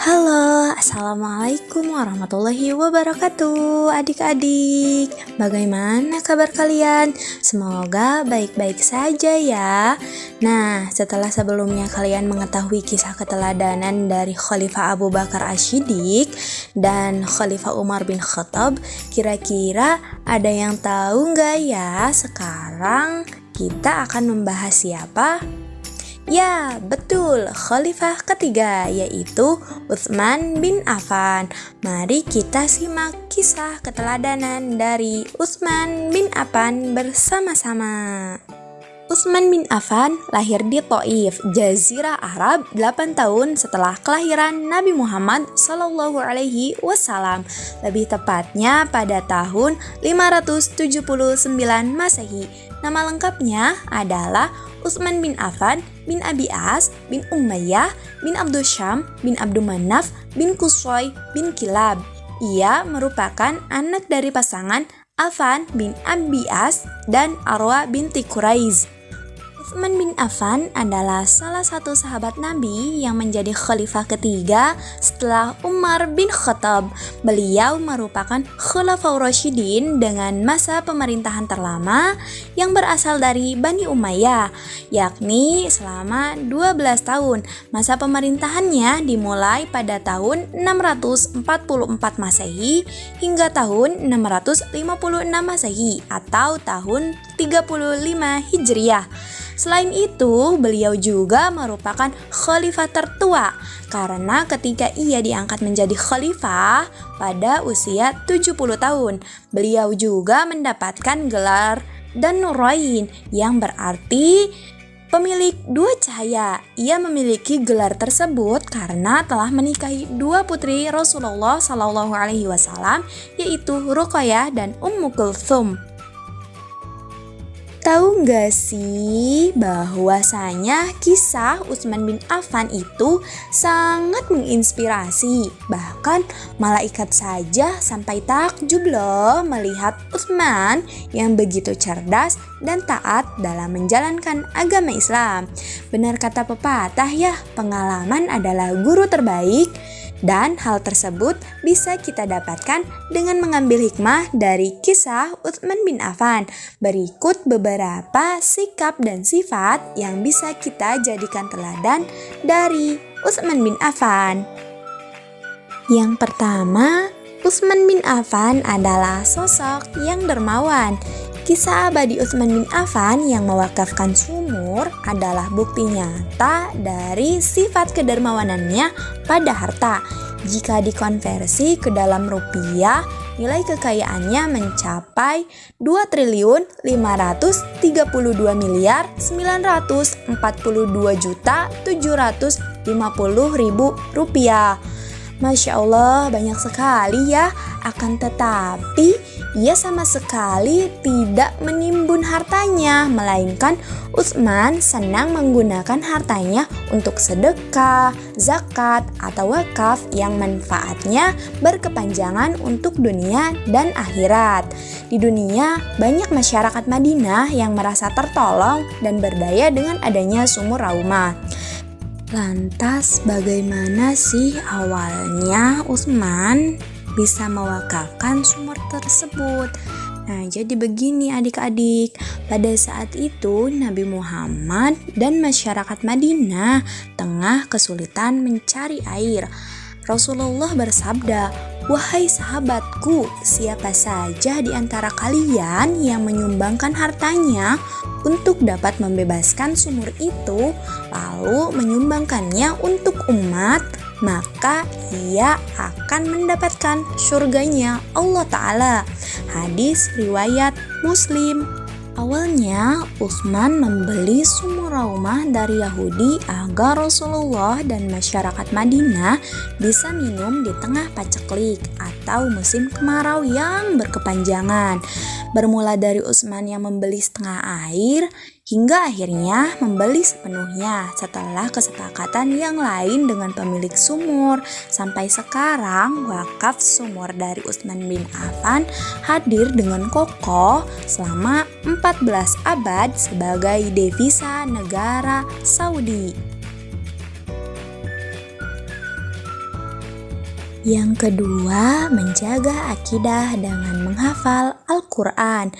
Halo, Assalamualaikum warahmatullahi wabarakatuh. Adik-adik, bagaimana kabar kalian? Semoga baik-baik saja ya. Nah, setelah sebelumnya kalian mengetahui kisah keteladanan dari Khalifah Abu Bakar Asy-Syiddiq dan Khalifah Umar bin Khattab, kira-kira ada yang tahu nggak ya sekarang kita akan membahas siapa? Ya, betul, khalifah ketiga yaitu Utsman bin Affan. Mari kita simak kisah keteladanan dari Utsman bin Affan bersama-sama. Utsman bin Affan lahir di Thaif, Jazirah Arab 8 tahun setelah kelahiran Nabi Muhammad SAW. Lebih tepatnya pada tahun 579 Masehi. Nama lengkapnya adalah Utsman bin Affan bin Abi As bin Umayyah bin Abdul Syam bin Abdul Manaf bin Qusay bin Kilab. Ia merupakan anak dari pasangan Affan bin Abi As dan Arwa binti Quraiz. Utsman bin Affan adalah salah satu sahabat Nabi yang menjadi khalifah ketiga setelah Umar bin Khattab. Beliau merupakan Khulafaur Rasyidin dengan masa pemerintahan terlama yang berasal dari Bani Umayyah, yakni selama 12 tahun. Masa pemerintahannya dimulai pada tahun 644 Masehi hingga tahun 656 Masehi atau tahun 35 Hijriah. Selain itu, beliau juga merupakan khalifah tertua karena ketika ia diangkat menjadi khalifah pada usia 70 tahun, beliau juga mendapatkan gelar Dan-Nurain yang berarti pemilik dua cahaya. Ia memiliki gelar tersebut karena telah menikahi dua putri Rasulullah SAW, yaitu Ruqayyah dan Ummu Kulthum. Tahu nggak sih bahwasanya kisah Utsman bin Affan itu sangat menginspirasi. Bahkan malaikat saja sampai takjub loh melihat Utsman yang begitu cerdas dan taat dalam menjalankan agama Islam. Benar kata pepatah ya, pengalaman adalah guru terbaik. Dan hal tersebut bisa kita dapatkan dengan mengambil hikmah dari kisah Utsman bin Affan. Berikut beberapa sikap dan sifat yang bisa kita jadikan teladan dari Utsman bin Affan. Yang pertama, Utsman bin Affan adalah sosok yang dermawan. Kisah abadi Utsman bin Affan yang mewakafkan sumur adalah bukti nyata dari sifat kedermawanannya pada harta. Jika dikonversi ke dalam rupiah, nilai kekayaannya mencapai 2.532.942.750.000 rupiah. Masya Allah, banyak sekali ya. Akan tetapi, ia sama sekali tidak menimbun hartanya, melainkan Utsman senang menggunakan hartanya untuk sedekah, zakat, atau wakaf yang manfaatnya berkepanjangan untuk dunia dan akhirat. Di dunia, banyak masyarakat Madinah yang merasa tertolong dan berdaya dengan adanya sumur Raumah. Lantas bagaimana sih awalnya Utsman bisa mewakafkan sumur tersebut? Nah, jadi begini adik-adik, pada saat itu Nabi Muhammad dan masyarakat Madinah tengah kesulitan mencari air. Rasulullah bersabda, "Wahai sahabatku, siapa saja di antara kalian yang menyumbangkan hartanya untuk dapat membebaskan sumur itu, lalu menyumbangkannya untuk umat, maka ia akan mendapatkan surganya Allah Ta'ala." Hadis riwayat Muslim. Awalnya Utsman membeli sumur Raumah dari Yahudi agar Rasulullah dan masyarakat Madinah bisa minum di tengah paceklik atau musim kemarau yang berkepanjangan. Bermula dari Utsman yang membeli setengah air hingga akhirnya membeli sepenuhnya setelah kesepakatan yang lain dengan pemilik sumur. Sampai sekarang wakaf sumur dari Utsman bin Affan hadir dengan kokoh selama 14 abad sebagai devisa negara Saudi. Yang kedua, menjaga akidah dengan menghafal Al-Quran.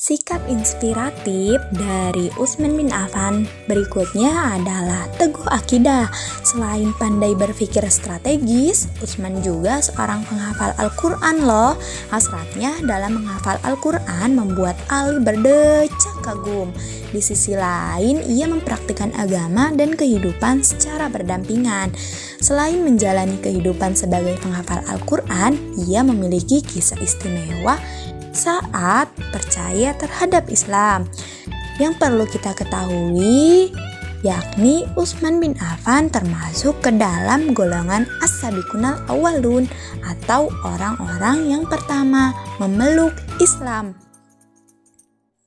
Sikap inspiratif dari Utsman bin Affan berikutnya adalah teguh akidah. Selain pandai berpikir strategis, Utsman juga seorang penghafal Al-Quran loh. Hasratnya dalam menghafal Al-Quran membuat Ali berdecak kagum. Di sisi lain, ia mempraktikkan agama dan kehidupan secara berdampingan. Selain menjalani kehidupan sebagai penghafal Al-Quran, ia memiliki kisah istimewa saat percaya terhadap Islam. Yang perlu kita ketahui yakni Utsman bin Affan termasuk ke dalam golongan as-sabiqunal awwalun atau orang-orang yang pertama memeluk Islam.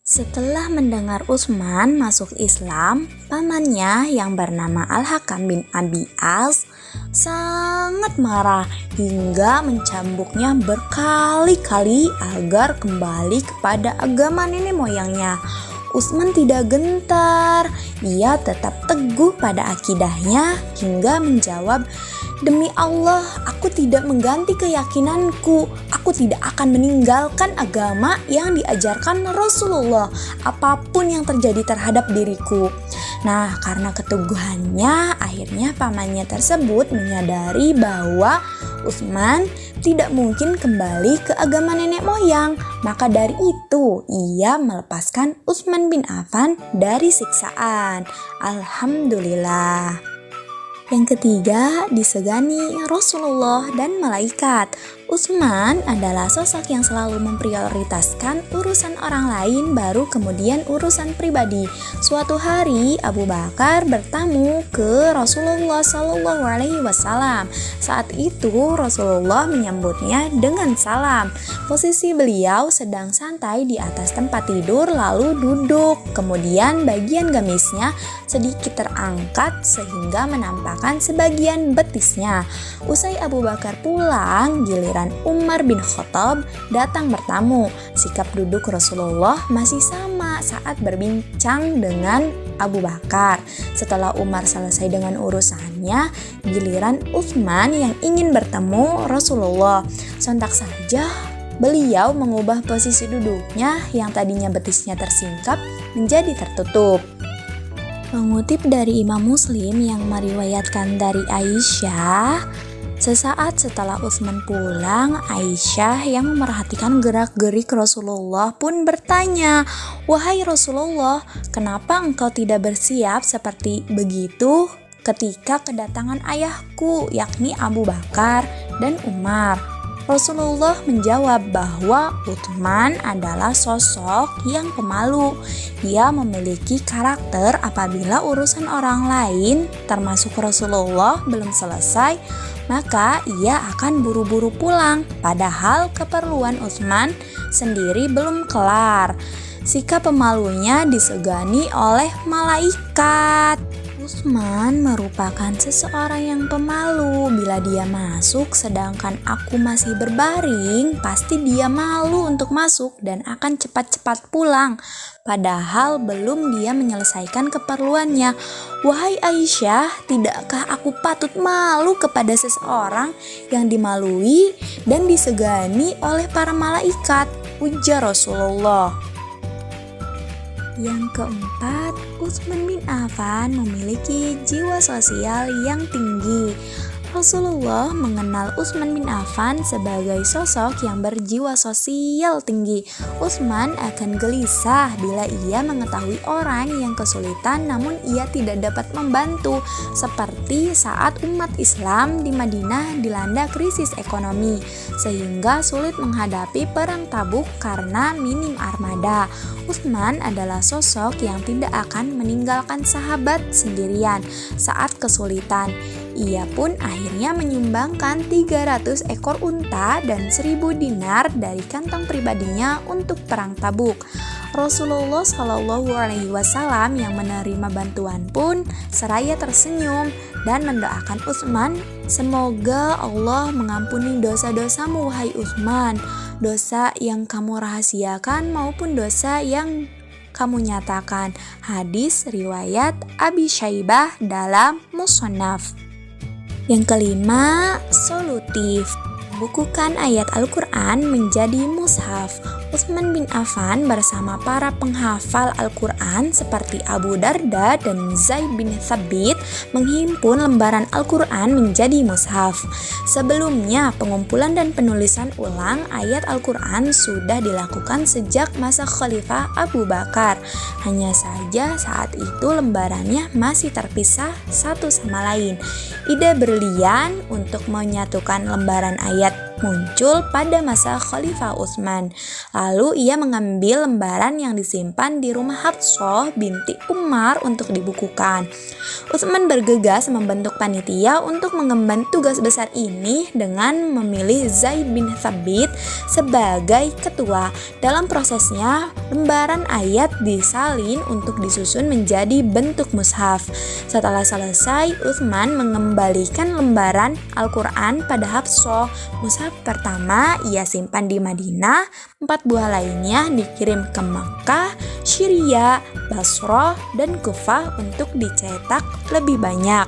Setelah mendengar Utsman masuk Islam, pamannya yang bernama Al-Hakam bin Abi As sangat marah hingga mencambuknya berkali-kali agar kembali kepada agama nenek moyangnya. Utsman tidak gentar, ia tetap teguh pada akidahnya hingga menjawab, "Demi Allah, aku tidak mengganti keyakinanku. Aku tidak akan meninggalkan agama yang diajarkan Rasulullah, apapun yang terjadi terhadap diriku." Nah, karena keteguhannya, akhirnya pamannya tersebut menyadari bahwa Utsman tidak mungkin kembali ke agama nenek moyang. Maka dari itu, ia melepaskan Utsman bin Affan dari siksaan. Alhamdulillah. Yang ketiga, disegani Rasulullah dan malaikat. Utsman adalah sosok yang selalu memprioritaskan urusan orang lain baru kemudian urusan pribadi. Suatu hari Abu Bakar bertamu ke Rasulullah SAW. Saat itu Rasulullah menyambutnya dengan salam. Posisi beliau sedang santai di atas tempat tidur lalu duduk. Kemudian bagian gamisnya sedikit terangkat sehingga menampakkan sebagian betisnya. Usai Abu Bakar pulang, giliran Umar bin Khattab datang bertamu. Sikap duduk Rasulullah masih sama saat berbincang dengan Abu Bakar. Setelah Umar selesai dengan urusannya, giliran Utsman yang ingin bertemu Rasulullah. Sontak saja beliau mengubah posisi duduknya yang tadinya betisnya tersingkap menjadi tertutup. Mengutip dari Imam Muslim yang meriwayatkan dari Aisyah, sesaat setelah Utsman pulang, Aisyah yang memerhatikan gerak-gerik Rasulullah pun bertanya, "Wahai Rasulullah, kenapa engkau tidak bersiap seperti begitu ketika kedatangan ayahku, yakni Abu Bakar dan Umar?" Rasulullah menjawab bahwa Utsman adalah sosok yang pemalu. Ia memiliki karakter apabila urusan orang lain, termasuk Rasulullah, belum selesai, maka ia akan buru-buru pulang, padahal keperluan Utsman sendiri belum kelar. Sikap pemalunya disegani oleh malaikat. Utsman merupakan seseorang yang pemalu. Bila dia masuk sedangkan aku masih berbaring, pasti dia malu untuk masuk dan akan cepat-cepat pulang, padahal belum dia menyelesaikan keperluannya. Wahai Aisyah, tidakkah aku patut malu kepada seseorang yang dimalui dan disegani oleh para malaikat? Ujar Rasulullah. Yang keempat, Utsman bin Affan memiliki jiwa sosial yang tinggi. Rasulullah mengenal Utsman bin Affan sebagai sosok yang berjiwa sosial tinggi. Utsman akan gelisah bila ia mengetahui orang yang kesulitan namun ia tidak dapat membantu, seperti saat umat Islam di Madinah dilanda krisis ekonomi sehingga sulit menghadapi perang Tabuk karena minim armada. Utsman adalah sosok yang tidak akan meninggalkan sahabat sendirian saat kesulitan. Ia pun akhirnya menyumbangkan 300 ekor unta dan 1000 dinar dari kantong pribadinya untuk perang Tabuk. Rasulullah SAW yang menerima bantuan pun seraya tersenyum dan mendoakan Utsman, "Semoga Allah mengampuni dosa-dosamu wahai Utsman, dosa yang kamu rahasiakan maupun dosa yang kamu nyatakan." Hadis riwayat Abi Syaibah dalam Musannaf. Yang kelima, solutif. Bukukan ayat Al-Quran menjadi mushaf. Utsman bin Affan bersama para penghafal Al-Quran seperti Abu Darda dan Zaid bin Thabit menghimpun lembaran Al-Quran menjadi mushaf. Sebelumnya, pengumpulan dan penulisan ulang ayat Al-Quran sudah dilakukan sejak masa Khalifah Abu Bakar. Hanya saja saat itu lembarannya masih terpisah satu sama lain. Ide berlian untuk menyatukan lembaran ayat muncul pada masa Khalifah Utsman. Lalu ia mengambil lembaran yang disimpan di rumah Hafsah binti Umar untuk dibukukan. Utsman bergegas membentuk panitia untuk mengemban tugas besar ini dengan memilih Zaid bin Thabit sebagai ketua. Dalam prosesnya, lembaran ayat disalin untuk disusun menjadi bentuk mushaf. Setelah selesai, Utsman mengembalikan lembaran Al-Quran pada Hafsah. Mushaf pertama ia simpan di Madinah, 4 buah lainnya dikirim ke Makkah, Syria, Basrah, dan Kufah untuk dicetak lebih banyak.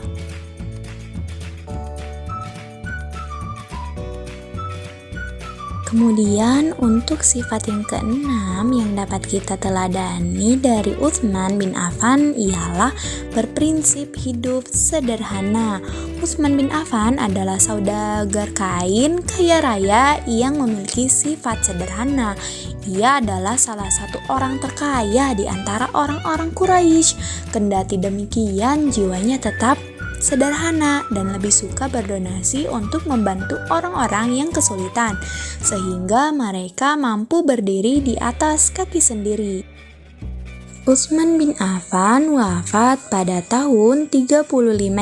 Kemudian untuk sifat yang keenam yang dapat kita teladani dari Utsman bin Affan ialah berprinsip hidup sederhana. Utsman bin Affan adalah saudagar kain kaya raya yang memiliki sifat sederhana. Ia adalah salah satu orang terkaya di antara orang-orang Quraisy. Kendati demikian, jiwanya tetap sederhana dan lebih suka berdonasi untuk membantu orang-orang yang kesulitan, sehingga mereka mampu berdiri di atas kaki sendiri. Utsman bin Affan wafat pada tahun 35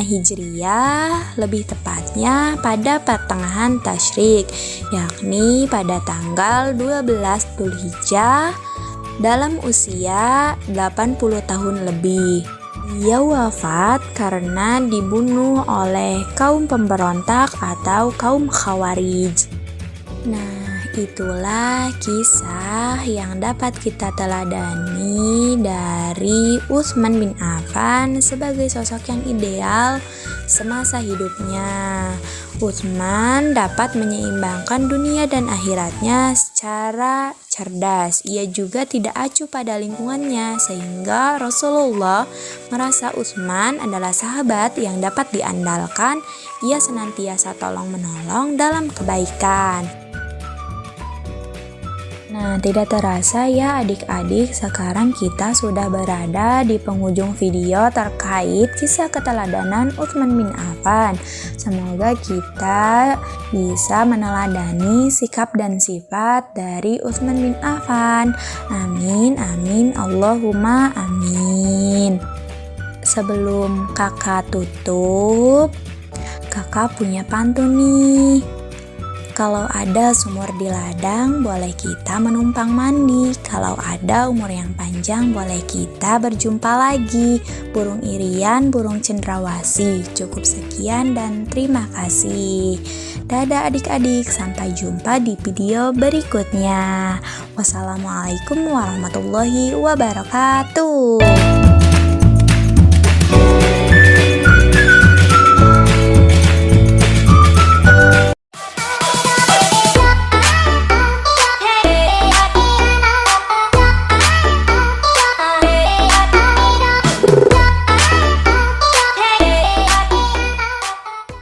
Hijriah, lebih tepatnya pada pertengahan Tasyrik, yakni pada tanggal 12 Dzulhijjah dalam usia 80 tahun lebih. Ia wafat karena dibunuh oleh kaum pemberontak atau kaum Khawarij. Nah, itulah kisah yang dapat kita teladani dari Utsman bin Affan sebagai sosok yang ideal semasa hidupnya. Utsman dapat menyeimbangkan dunia dan akhiratnya secara cerdas. Ia juga tidak acuh pada lingkungannya, sehingga Rasulullah merasa Utsman adalah sahabat yang dapat diandalkan. Ia senantiasa tolong-menolong dalam kebaikan. Nah, tidak terasa ya adik-adik, sekarang kita sudah berada di penghujung video terkait kisah keteladanan Utsman bin Affan. Semoga kita bisa meneladani sikap dan sifat dari Utsman bin Affan. Amin, amin, Allahumma amin. Sebelum kakak tutup, kakak punya pantun nih. Kalau ada sumur di ladang, boleh kita menumpang mandi. Kalau ada umur yang panjang, boleh kita berjumpa lagi. Burung irian, burung cendrawasih. Cukup sekian dan terima kasih. Dadah adik-adik, sampai jumpa di video berikutnya. Wassalamualaikum warahmatullahi wabarakatuh.